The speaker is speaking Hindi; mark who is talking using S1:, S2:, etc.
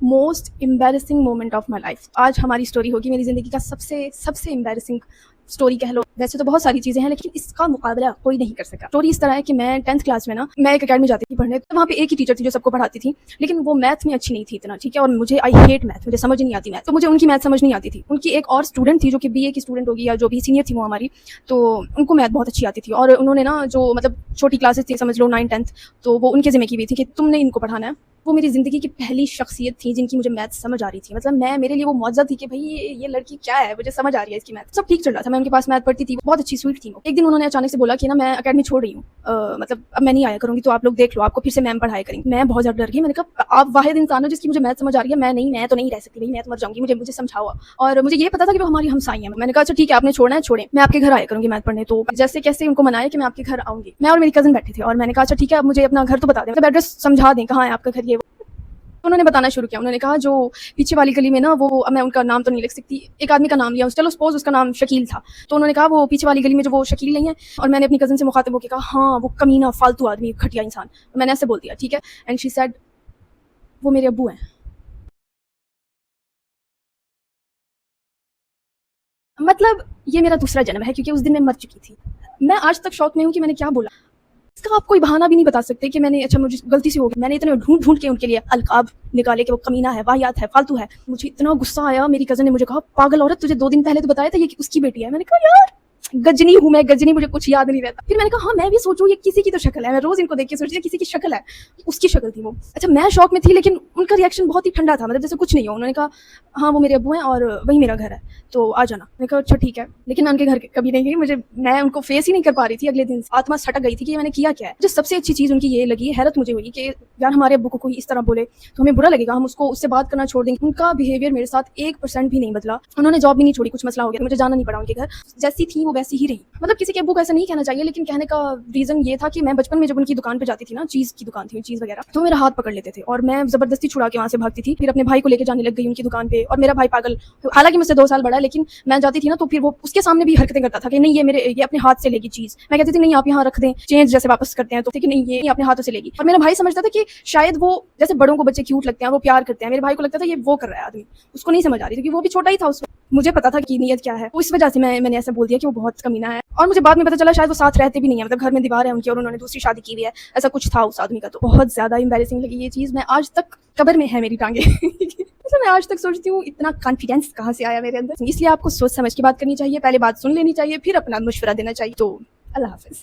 S1: Most embarrassing moment of my life. आज हमारी स्टोरी होगी मेरी ज़िंदगी का सबसे सबसे एम्बैरेसिंग स्टोरी कह लो। वैसे तो बहुत सारी चीज़ें हैं लेकिन इसका मुकाबला कोई नहीं कर सका। स्टोरी इस तरह है कि मैं 10th क्लास में ना मैं एक अकेडमी जाती थी पढ़ने, तो वहाँ पे एक ही टीचर थी जो सबको पढ़ाती थी, लेकिन वो मैथ में अच्छी नहीं थी इतना, ठीक है। और मुझे आई हेट मैथ, मुझे समझ नहीं आती मैथ, तो मुझे उनकी मैथ समझ नहीं आती थी। उनकी एक और स्टूडेंट थी जो कि बीए की स्टूडेंट होगी या जो भी सीनियर थी वो हमारी, तो उनको मैथ बहुत अच्छी आती थी। और उन्होंने ना जो मतलब छोटी क्लासेस थी, समझ लो 9th 10th, तो वो उनके ज़िम्मे की हुई थी कि तुमने इनको पढ़ाना है। वो मेरी ज़िंदगी की पहली शख्सियत थी जिनकी मुझे मैथ समझ आ रही थी। मतलब मैं, मेरे लिए वो मौज़ा थी कि भाई ये लड़की क्या है, मुझे समझ आ रही है इसकी मैथ। सब ठीक चल रहा था, मैं उनके पास मैथ पढ़ती थी, बहुत अच्छी स्वीट थी वो। एक दिन उन्होंने अचानक से बोला कि ना मैं अकेडमी छोड़ रही हूँ, मतलब अब मैं नहीं आया करूँगी, तो आप लोग देख लो, आपको फिर से मैम पढ़ाया करेंगी। मैं बहुत ज़्यादा डर गई। मैंने कहा आप वाहिद इंसान हो जिसकी मुझे मैथ समझ आ रही है, मैं नहीं, मैं तो नहीं रह सकती भाई, मैं तो मर जाऊँगी, मुझे समझाओ। और मुझे ये पता था कि वो हमारी हमसाई हैं। मैंने कहा अच्छा ठीक है, आपने छोड़ना है छोड़ें, मैं आपके घर आया करूँगी मैथ पढ़ने। तो जैसे कैसे उनको मनाया कि मैं आपके घर आऊँगी, मैं और मेरी कज़न बैठे थे, और मैंने कहा अच्छा ठीक है, अब मुझे अपना घर तो बता दें, मतलब एड्रेस समझा दें कहाँ है आपका घर। ये उन्होंने बताना शुरू किया। उन्होंने कहा जो पीछे वाली गली में ना, वो अब मैं उनका नाम तो नहीं लिख सकती, एक आदमी का नाम लिया, चलो सपोज उसका नाम शकील था। तो उन्होंने कहा वो पीछे वाली गली में जो वो शकील नहीं है। और मैंने अपनी कज़न से मुखातिब होकर कहा हाँ वो कमीना फालतू आदमी, घटिया इंसान। मैंने ऐसे बोल दिया, ठीक है। एंड शी सेड वो मेरे अब्बू हैं। मतलब ये मेरा दूसरा जन्म है, क्योंकि उस दिन मैं मर चुकी थी। मैं आज तक शौक में हूँ कि मैंने क्या बोला। इसका आप कोई बहाना भी नहीं बता सकते कि मैंने, अच्छा मुझे गलती से हो गया। मैंने इतने ढूंढ ढूंढ के उनके लिए अलकाब निकाले कि वो कमीना है, वाहियात है, फालतू है। मुझे इतना गुस्सा आया। मेरी कज़न ने मुझे कहा पागल औरत, तुझे 2 दिन पहले तो बताया था ये उसकी बेटी है। मैंने कहा यार गजनी हूँ मैं, गजनी, मुझे कुछ याद नहीं रहता। फिर मैंने कहा हाँ मैं भी सोचूं ये किसी की तो शक्ल है, मैं रोज इनको देख के सोचती किसी की शक्ल है। उसकी शक्ल थी वो। अच्छा मैं शौक में थी, लेकिन उनका रिएक्शन बहुत ही ठंडा था, मतलब जैसे कुछ नहीं हो। उन्होंने कहा हाँ वो मेरे अब्बू हैं और वही मेरा घर है, तो आ जाना। मैंने कहा अच्छा ठीक है, लेकिन मैं उनके घर कभी नहीं गई। मैं उनको फेस ही नहीं कर पा रही थी। अगले दिन आत्मा सटक गई थी कि मैंने किया क्या है। जो सबसे अच्छी चीज़ उनकी ये लगी, हैरत मुझे हुई कि यार हमारे अब्बू को कोई इस तरह बोले तो हमें बुरा लगेगा, हम उसको उससे बात करना छोड़ देंगे। उनका बिहेवियर मेरे साथ 1% भी नहीं बदला। उन्होंने जॉब भी नहीं छोड़ी, कुछ मसला हो गया, मुझे जाना नहीं पड़ा उनके घर। जैसी थी वो वैसी ही रही। मतलब किसी के अब्बू को ऐसा नहीं कहना चाहिए, लेकिन कहने का रीज़न ये था कि मैं बचपन में जब उनकी दुकान पे जाती थी ना, चीज़ की दुकान थी, चीज़ वगैरह, तो मेरा हाथ पकड़ लेते थे और मैं ज़बरदस्ती छुड़ा के वहाँ से भागती थी। फिर अपने भाई को लेके जाने लग गई उनकी दुकान पे, और मेरा भाई पागल, हालांकि मुझसे 2 साल बड़ा है, लेकिन मैं जाती थी ना तो फिर वो उसके सामने भी हरकतें करता था कि नहीं ये अपने हाथ से लेगी चीज़। मैं कहती थी नहीं आप यहाँ रख दें, चेंज जैसे वापस करते हैं, तो कि नहीं ये अपने हाथों से लेगी। और मेरा भाई समझता था कि शायद वो, जैसे बड़ों को बच्चे क्यूट लगते हैं, वो प्यार करते हैं, मेरे भाई को लगता था ये वो कर रहा है आदमी। उसको नहीं समझ आ रही थी, क्योंकि वो भी छोटा ही था उस वक्त। मुझे पता था कि नीयत क्या है, उस वजह से मैंने ऐसे बोल दिया कि वो बहुत कमीना है। और मुझे बाद में पता चला शायद वो साथ रहते भी नहीं है, मतलब घर में दीवार है उनकी और उन्होंने दूसरी शादी की हुई है, ऐसा कुछ था उस आदमी का। तो बहुत ज़्यादा एम्बैरेसिंग लगी ये चीज़। मैं आज तक कब्र में है मेरी टांगे। मतलब मैं आज तक सोचती हूँ इतना कॉन्फिडेंस कहाँ से आया मेरे अंदर। इसलिए आपको सोच समझ के बात करनी चाहिए, पहले बात सुन लेनी चाहिए, फिर अपना मशवरा देना चाहिए। तो अल्लाह हाफ़िज़।